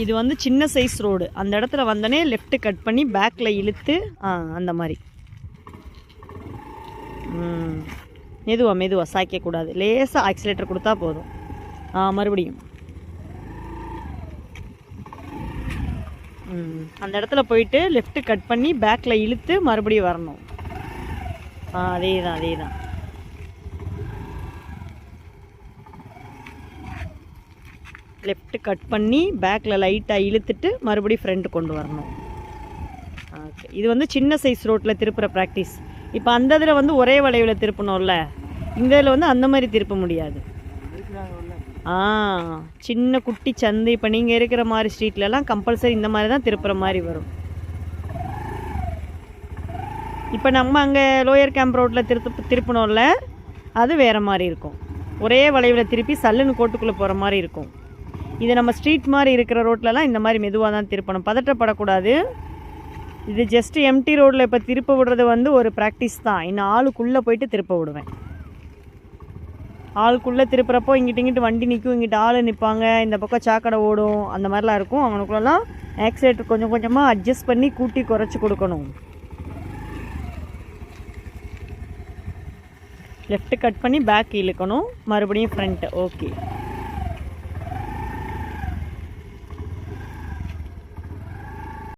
இது வந்து சின்ன சைஸ் ரோடு. அந்த இடத்துல வந்தோடனே லெஃப்ட் கட் பண்ணி பேக்கில் இழுத்து அந்த மாதிரி மெதுவாக சாய்க்கக்கூடாது. லேசாக ஆக்சிலேட்டர் கொடுத்தா போதும். மறுபடியும் அந்த இடத்துல போயிட்டு லெஃப்ட் கட் பண்ணி பேக்கில் இழுத்து மறுபடியும் வரணும். அதே தான். லெஃப்ட் கட் பண்ணி பேக்கில் லைட்டாக இழுத்துட்டு மறுபடியும் ஃப்ரண்ட் கொண்டு வரணும். ஓகே, இது வந்து சின்ன சைஸ் ரோட்டில் திருப்புற ப்ராக்டிஸ். இப்போ அந்த இதில் வந்து ஒரே வளைவில் திருப்பணும்ல, இந்த இதில் வந்து அந்த மாதிரி திருப்ப முடியாது. சின்ன குட்டி சந்து இப்போ நீங்கள் இருக்கிற மாதிரி ஸ்ட்ரீட்லலாம் கம்பல்சரி இந்த மாதிரி தான் திருப்புற மாதிரி வரும். இப்போ நம்ம அங்கே லோயர் கேம்ப் ரோட்டில் திருப்பணும்ல, அது வேறு மாதிரி இருக்கும். ஒரே வளைவில் திருப்பி சல்லுன்னு கோட்டுக்குள்ளே போகிற மாதிரி இருக்கும். இது நம்ம ஸ்ட்ரீட் மாதிரி இருக்கிற ரோட்லலாம் இந்த மாதிரி மெதுவாக தான் திருப்பணும், பதட்டப்படக்கூடாது. இது ஜஸ்ட் எம்டி ரோட்டில் இப்போ திருப்ப விடுறது வந்து ஒரு ப்ராக்டிஸ் தான். இன்னும் ஆளுக்குள்ளே போயிட்டு திருப்ப விடுவேன். ஆளுக்குள்ளே திருப்புறப்போ இங்கிட்டு வண்டி நிற்கும், இங்கிட்ட ஆள் நிற்பாங்க, இந்த பக்கம் சாக்கடை ஓடும், அந்த மாதிரிலாம் இருக்கும். அவனுக்குள்ளலாம் ஆக்சிலேட்டர் கொஞ்சம் கொஞ்சமாக அட்ஜஸ்ட் பண்ணி கூட்டி குறைச்சி கொடுக்கணும். லெஃப்ட் கட் பண்ணி பேக் இழுக்கணும், மறுபடியும் ஃப்ரண்ட்டு. ஓகே.